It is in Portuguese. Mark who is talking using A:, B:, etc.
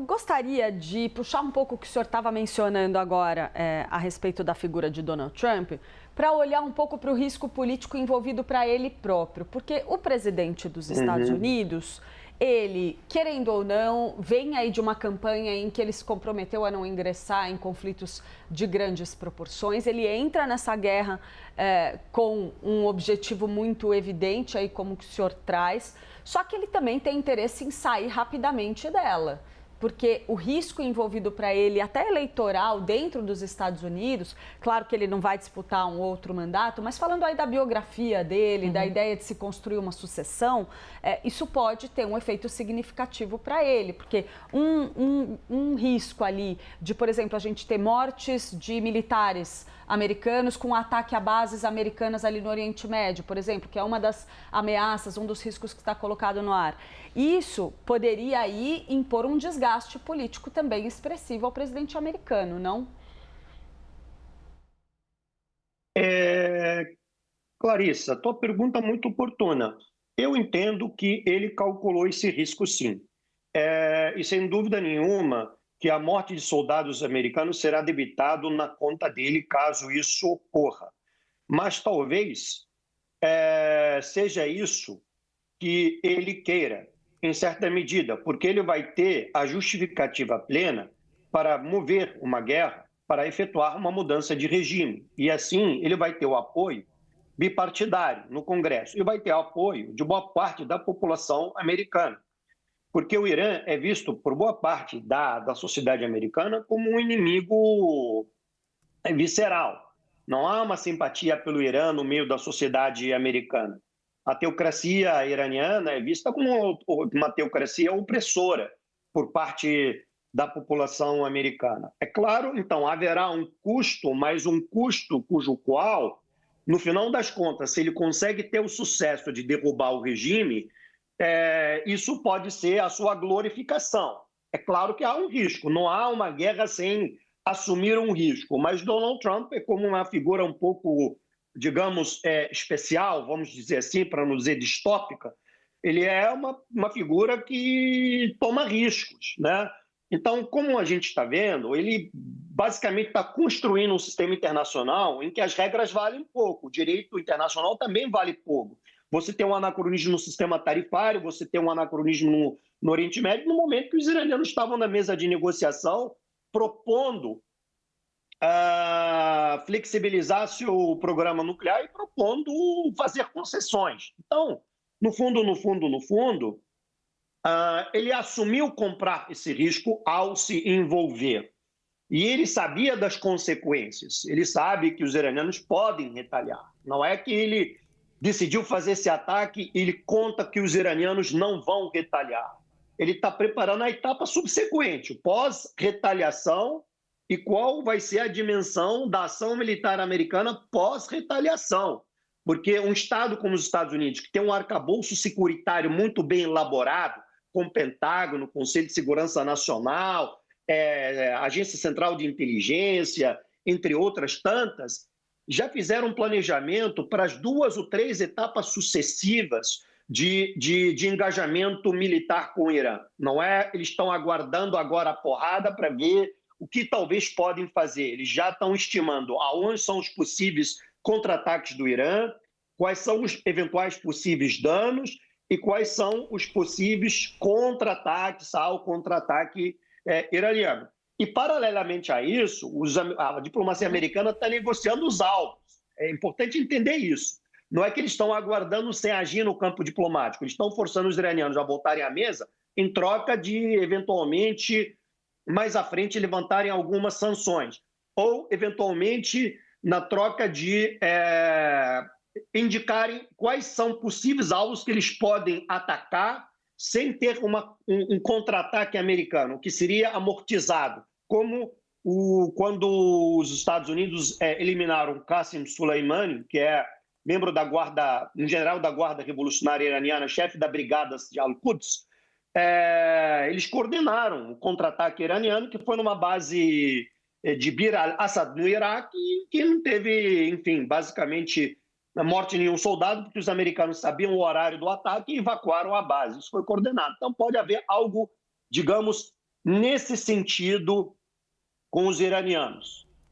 A: gostaria de puxar um pouco o que o senhor estava mencionando agora a respeito da figura de Donald Trump, para olhar um pouco para o risco político envolvido para ele próprio. Porque o presidente dos Estados Unidos, ele, querendo ou não, vem aí de uma campanha em que ele se comprometeu a não ingressar em conflitos de grandes proporções. Ele entra nessa guerra com um objetivo muito evidente, aí como que o senhor traz, só que ele também tem interesse em sair rapidamente dela. Porque o risco envolvido para ele, até eleitoral, dentro dos Estados Unidos, claro que ele não vai disputar um outro mandato, mas falando aí da biografia dele, da ideia de se construir uma sucessão, isso pode ter um efeito significativo para ele, porque um risco ali de, por exemplo, a gente ter mortes de militares americanos com ataque a bases americanas ali no Oriente Médio, por exemplo, que é uma das ameaças, um dos riscos que está colocado no ar. Isso poderia aí impor um desgaste político também expressivo ao presidente americano, não?
B: Clarissa, tua pergunta é muito oportuna. Eu entendo que ele calculou esse risco, sim. E sem dúvida nenhuma que a morte de soldados americanos será debitado na conta dele caso isso ocorra. Mas talvez seja isso que ele queira, em certa medida, porque ele vai ter a justificativa plena para mover uma guerra, para efetuar uma mudança de regime. E assim ele vai ter o apoio bipartidário no Congresso e vai ter apoio de boa parte da população americana. Porque o Irã é visto por boa parte da sociedade americana como um inimigo visceral. Não há uma simpatia pelo Irã no meio da sociedade americana. A teocracia iraniana é vista como uma teocracia opressora por parte da população americana. É claro, então, haverá um custo, mas um custo cujo qual, no final das contas, se ele consegue ter o sucesso de derrubar o regime, isso pode ser a sua glorificação. É claro que há um risco, não há uma guerra sem assumir um risco, mas Donald Trump é como uma figura um pouco, digamos, especial, vamos dizer assim, para não dizer distópica. Ele é uma figura que toma riscos, né? Então, como a gente está vendo, ele basicamente está construindo um sistema internacional em que as regras valem pouco, o direito internacional também vale pouco. Você tem um anacronismo no sistema tarifário, você tem um anacronismo no Oriente Médio, no momento que os iranianos estavam na mesa de negociação propondo flexibilizar seu programa nuclear e propondo fazer concessões. Então, no fundo, ele assumiu comprar esse risco ao se envolver. E ele sabia das consequências. Ele sabe que os iranianos podem retaliar. Não é que ele decidiu fazer esse ataque e ele conta que os iranianos não vão retaliar. Ele está preparando a etapa subsequente, pós-retaliação, e qual vai ser a dimensão da ação militar americana pós-retaliação. Porque um Estado como os Estados Unidos, que tem um arcabouço securitário muito bem elaborado, com o Pentágono, Conselho de Segurança Nacional, Agência Central de Inteligência, entre outras tantas, já fizeram um planejamento para as 2 ou 3 etapas sucessivas de engajamento militar com o Irã. Não é? Eles estão aguardando agora a porrada para ver o que talvez podem fazer. Eles já estão estimando aonde são os possíveis contra-ataques do Irã, quais são os eventuais possíveis danos e quais são os possíveis contra-ataques ao contra-ataque iraniano. E, paralelamente a isso, a diplomacia americana está negociando os alvos. É importante entender isso. Não é que eles estão aguardando sem agir no campo diplomático, eles estão forçando os iranianos a voltarem à mesa em troca de, eventualmente, mais à frente, levantarem algumas sanções. Ou, eventualmente, na troca de indicarem quais são possíveis alvos que eles podem atacar sem ter um contra-ataque americano, que seria amortizado, como quando os Estados Unidos eliminaram Qasem Soleimani, que é membro da guarda, um general da Guarda Revolucionária Iraniana, chefe da brigada de Al-Quds, eles coordenaram o contra-ataque iraniano, que foi numa base de Bir al-Assad, no Iraque, e que não teve, enfim, basicamente morte de nenhum soldado, porque os americanos sabiam o horário do ataque e evacuaram a base. Isso foi coordenado. Então pode haver algo, digamos, nesse sentido com os iranianos.